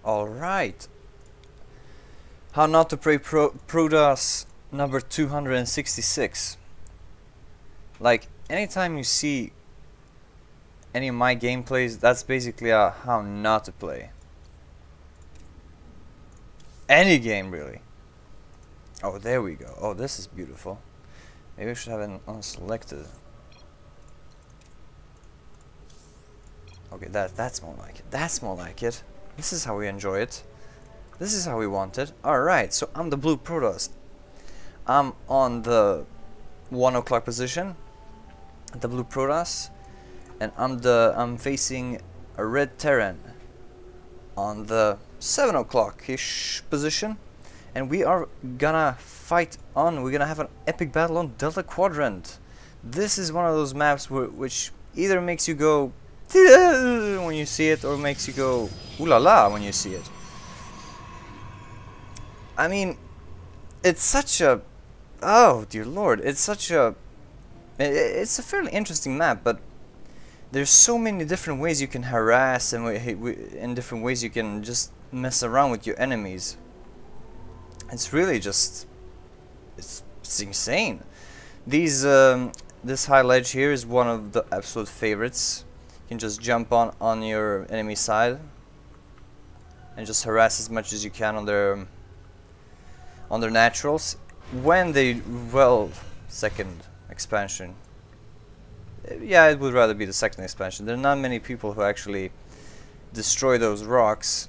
Alright. How not to play Protoss number 266. Like, anytime you see any of my gameplays, that's basically how not to play. Any game, really. Oh, there we go. Oh, this is beautiful. Maybe I should have it unselected. Okay, that's more like it. That's more like it. This is how we enjoy it. This is how we want it. Alright, so I'm the blue Protoss. I'm on the 1 o'clock position, the blue Protoss, and I'm facing a red Terran on the 7 o'clock-ish position, and we are gonna fight on. We're gonna have an epic battle on Delta Quadrant. This is one of those maps which either makes you go when you see it, or makes you go ooh la la when you see it. I mean, it's such a, oh dear lord, it's a fairly interesting map, but there's so many different ways you can harass, and in different ways you can just mess around with your enemies. It's really just, it's insane. This high ledge here is one of the absolute favorites. You can just jump on your enemy side and just harass as much as you can on their naturals. When they, well, second expansion. Yeah, it would rather be the second expansion. There are not many people who actually destroy those rocks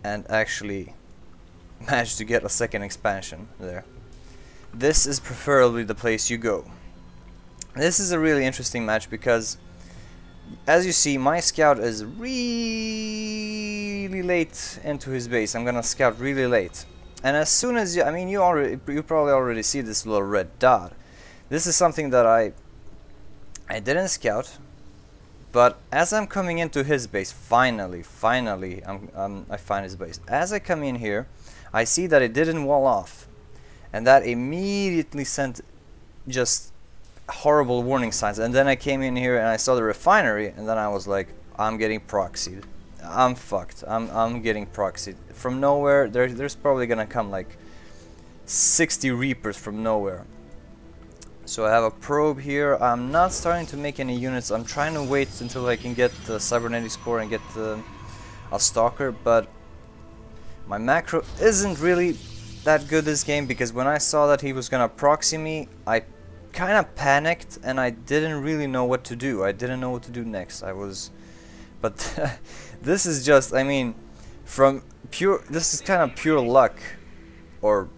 and actually manage to get a second expansion there. This is preferably the place you go. This is a really interesting match because, as you see, my scout is really late into his base. I'm gonna scout really late. And as soon as you, I mean, you probably already see this little red dot. This is something that I didn't scout, but as I'm coming into his base, finally, I find his base. As I come in here, I see that it didn't wall off, and that immediately sent just horrible warning signs. And then I came in here and I saw the refinery, and then I was like, I'm getting proxied. I'm fucked. I'm getting proxied from nowhere. There's probably gonna come like 60 Reapers from nowhere. So I have a probe here. I'm not starting to make any units. I'm trying to wait until I can get the cybernetics core and get a stalker, but my macro isn't really that good this game, because when I saw that he was gonna proxy me, I kind of panicked and I didn't really know what to do. I didn't know what to do next. But this is just, I mean, this is kind of pure luck or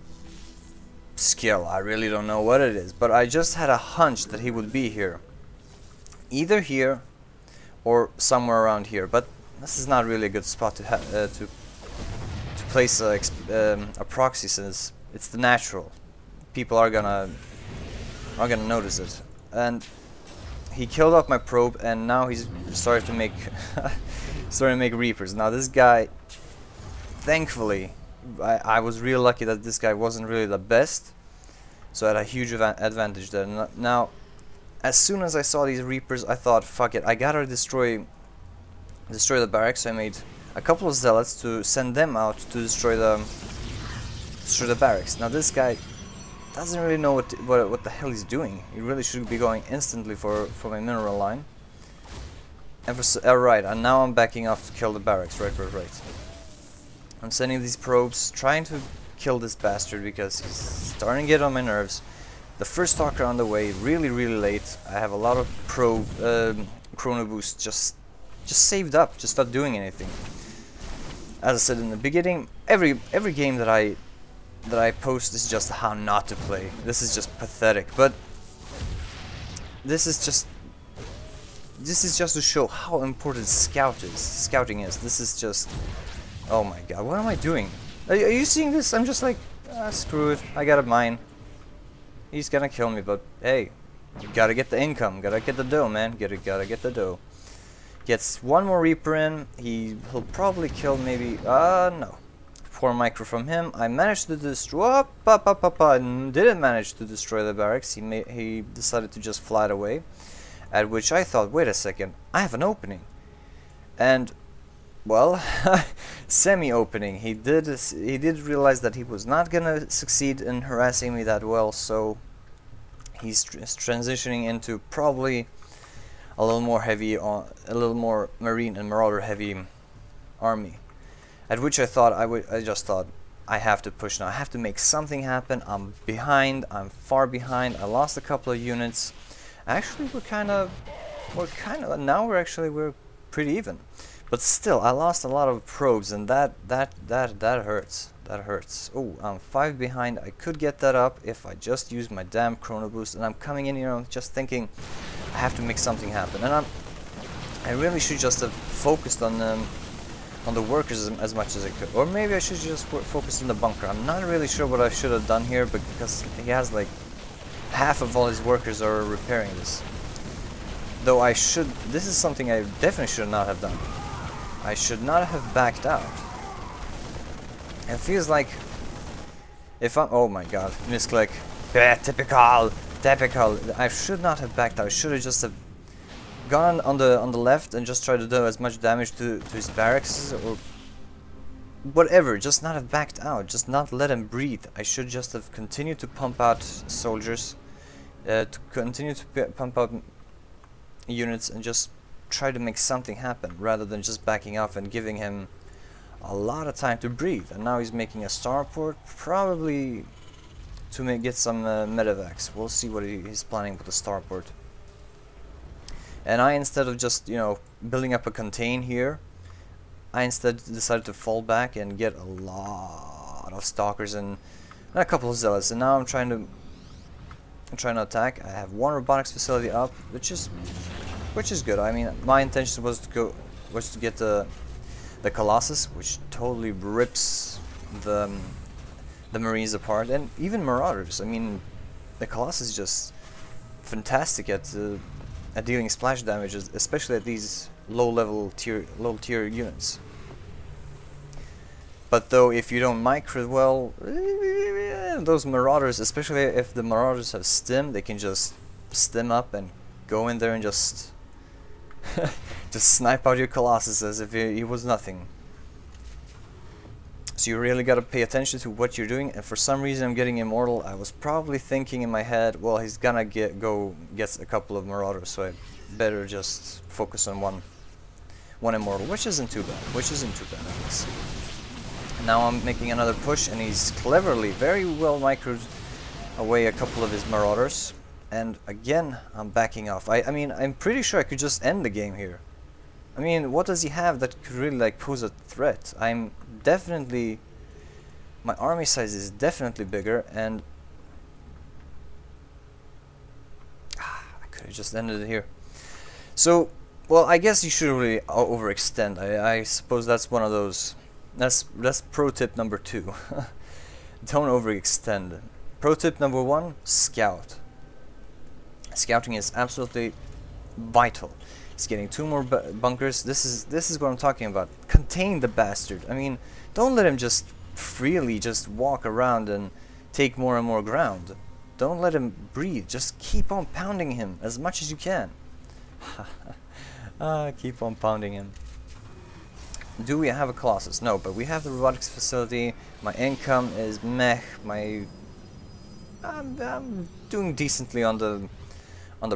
skill. I really don't know what it is, but I just had a hunch that he would be here, either here or somewhere around here. But this is not really a good spot to place a proxy, since it's the natural. People are gonna notice it. And he killed off my probe, and now he's started to make Reapers. Now this guy, thankfully, I was real lucky that this guy wasn't really the best, so I had a huge advantage there. Now, as soon as I saw these Reapers, I thought, fuck it, I gotta destroy the barracks. So I made a couple of zealots to send them out to destroy the barracks. Now this guy doesn't really know what the hell he's doing. He really should be going instantly for my mineral line. And right, and now I'm backing off to kill the barracks. Right. I'm sending these probes, trying to kill this bastard because he's starting to get on my nerves. The first stalker on the way, really late. I have a lot of chrono boost just saved up, just not doing anything. As I said in the beginning, every game that I post is just how not to play. This is just pathetic, but this is just to show how important scouting is. This is just, oh my god, what am I doing? Are you seeing this? I'm just like, screw it, I got a mine. He's gonna kill me, but hey, you gotta get the income, gotta get the dough, man. Gotta get the dough. Gets one more Reaper in. He'll probably kill maybe, no. 4 micro from him. I managed to destroy. Didn't manage to destroy the barracks. He decided to just fly away. At which I thought, wait a second, I have an opening. And well, semi-opening. He did realize that he was not gonna succeed in harassing me that well, so he's transitioning into probably a little more heavy, a little more marine and marauder heavy army. At which I just thought, I have to push now. I have to make something happen. I'm behind. I'm far behind. I lost a couple of units. Actually, now we're pretty even. But still, I lost a lot of probes, and that hurts. That hurts. Oh, I'm 5 behind. I could get that up if I just use my damn chrono boost. And I'm coming in here, just thinking, I have to make something happen. And I really should just have focused on the workers as much as I could. Or maybe I should just focus on the bunker. I'm not really sure what I should have done here, but because he has like half of all his workers are repairing this. Though this is something I definitely should not have done. I should not have backed out. It feels like if I'm, oh my god, misclick. Yeah, typical. I should not have backed out. I should have just have gone on the left and just tried to do as much damage to his barracks or whatever. Just not have backed out. Just not let him breathe. I should just have continued to pump out soldiers, to continue to pump out units and just try to make something happen rather than just backing off and giving him a lot of time to breathe. And now he's making a starport, probably to get some medevacs. We'll see what he's planning with the starport. And I, instead of just, you know, building up a contain here, I instead decided to fall back and get a lot of stalkers and a couple of zealots. And now I'm trying to attack. I have one robotics facility up, which is good. I mean, my intention was to get the Colossus, which totally rips the Marines apart, and even Marauders. I mean, the Colossus is just fantastic at dealing splash damage, especially at these low tier units. But though, if you don't micro well, those Marauders, especially if the Marauders have stim, they can just stim up and go in there and just just snipe out your Colossus as if he was nothing. So you really gotta pay attention to what you're doing. And for some reason I'm getting immortal. I was probably thinking in my head, well, he's gonna get a couple of Marauders, so I better just focus on one immortal, which isn't too bad. I guess. Now I'm making another push, and he's cleverly, very well microed away a couple of his Marauders. And again, I'm backing off. I mean, I'm pretty sure I could just end the game here. I mean, what does he have that could really like pose a threat? My army size is definitely bigger, and I could have just ended it here. So, well, I guess you shouldn't really overextend. I suppose that's one of those. That's pro tip number 2. Don't overextend. Pro tip number 1: scout. Scouting is absolutely vital. It's getting 2 more bunkers. This is what I'm talking about. Contain the bastard. I mean, don't let him just freely just walk around and take more and more ground. Don't let him breathe. Just keep on pounding him as much as you can. Keep on pounding him. Do we have a Colossus? No, but we have the robotics facility. My income is meh. I'm doing decently on the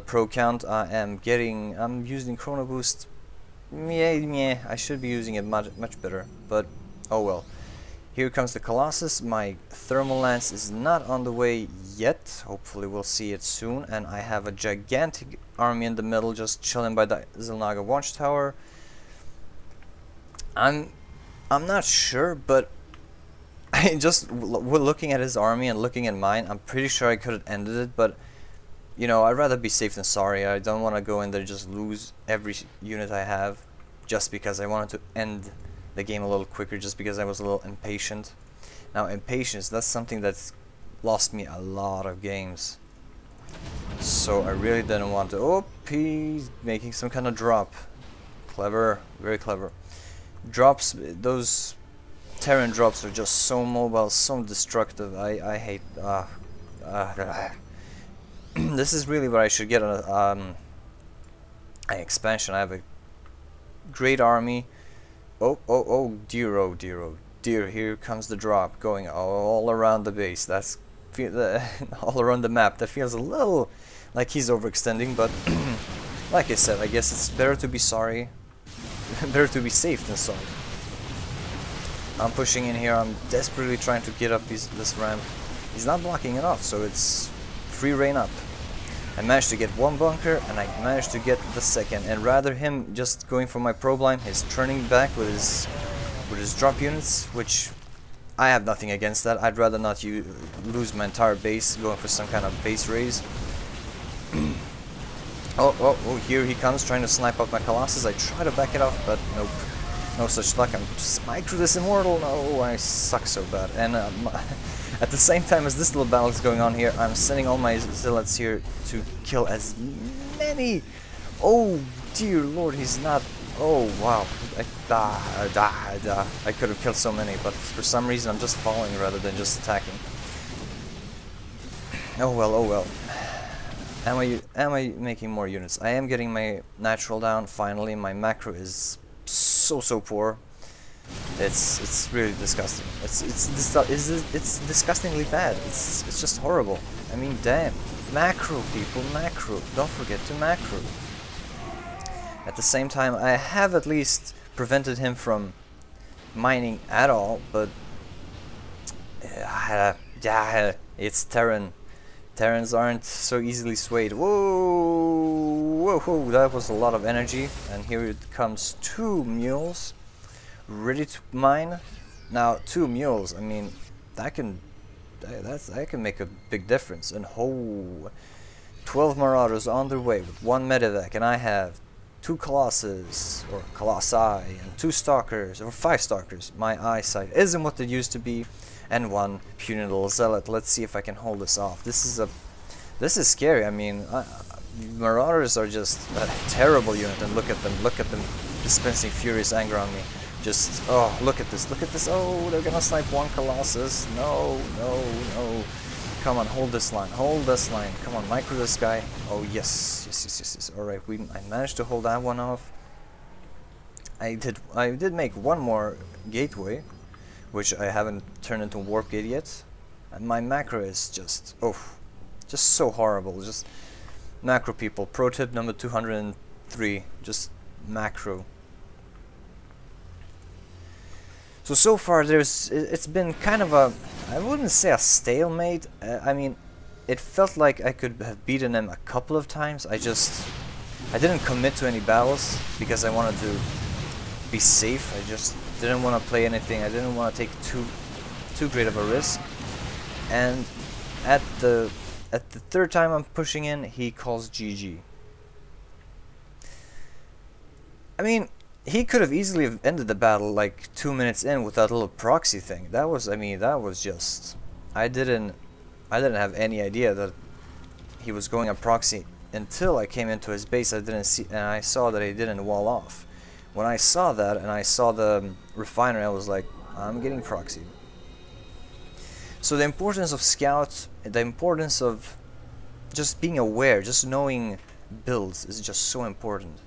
pro count. I'm using chrono boost. Yeah, I should be using it much better, but oh well. Here comes the Colossus. My thermal lance is not on the way yet. Hopefully we'll see it soon. And I have a gigantic army in the middle, just chilling by the Zilnaga watchtower. I'm not sure, but just looking at his army and looking at mine, I'm pretty sure I could have ended it, but you know, I'd rather be safe than sorry. I don't want to go in there and just lose every unit I have just because I wanted to end the game a little quicker, just because I was a little impatient. Now, impatience, that's something that's lost me a lot of games. So I really didn't want to. Oh, he's making some kind of drop. Clever, very clever. Drops, those Terran drops are just so mobile, so destructive. I hate. This is really what I should get on an expansion. I have a great army. oh dear, oh dear, oh dear. Here comes the drop going all around the base. That's all around the map. That feels a little like he's overextending, but like I said, I guess it's better to be sorry. Better to be safe than sorry. I'm pushing in here. I'm desperately trying to get up this ramp. He's not blocking it off, so it's free reign up. I managed to get one bunker, and I managed to get the second. And rather him just going for my probe line, he's turning back with his drop units, which I have nothing against that. I'd rather not lose my entire base going for some kind of base raise. Oh, here he comes trying to snipe up my Colossus. I try to back it off, but nope. No such luck. I'm just micro this immortal. No, I suck so bad. And at the same time as this little battle is going on here, I'm sending all my zealots here to kill as many. Oh dear lord, he's not. Oh wow. I could have killed so many, but for some reason I'm just following rather than just attacking. Oh well, oh well. Am I making more units? I am getting my natural down finally. My macro is so poor. It's really disgusting. It's disgustingly bad. It's just horrible. I mean, damn. Macro, people, macro. Don't forget to macro. At the same time, I have at least prevented him from mining at all, but it's Terran. Terrans aren't so easily swayed. Whoa, that was a lot of energy. And here it comes 2 mules ready to mine. Now 2 mules, I mean, that can make a big difference. And 12 Marauders on their way with 1 medevac, and I have 2 Colossus or Colossi and 2 Stalkers or 5 Stalkers. My eyesight isn't what it used to be. And 1 puny little zealot. Let's see if I can hold this off. This is scary. I mean, Marauders are just a terrible unit, and look at them dispensing furious anger on me. Just look at this. Oh, they're gonna snipe 1 Colossus. No. Come on, hold this line. Come on, micro this guy. Oh yes. All right, I managed to hold that one off. I did make 1 more gateway, which I haven't turned into warp gate yet, and my macro is just so horrible. Just macro, people. Pro tip number 203: just macro. So far it's been kind of a, I wouldn't say a stalemate. I mean, it felt like I could have beaten him a couple of times. I didn't commit to any battles because I wanted to be safe. I just didn't want to play anything. I didn't want to take too great of a risk. And at the 3rd time I'm pushing in, he calls GG. I mean, he could have easily have ended the battle like 2 minutes in with that little proxy thing. That was just, I didn't have any idea that he was going a proxy until I came into his base. I saw that he didn't wall off. When I saw that and I saw the refinery, I was like, I'm getting proxied. So the importance of scouts, the importance of just being aware, just knowing builds is just so important.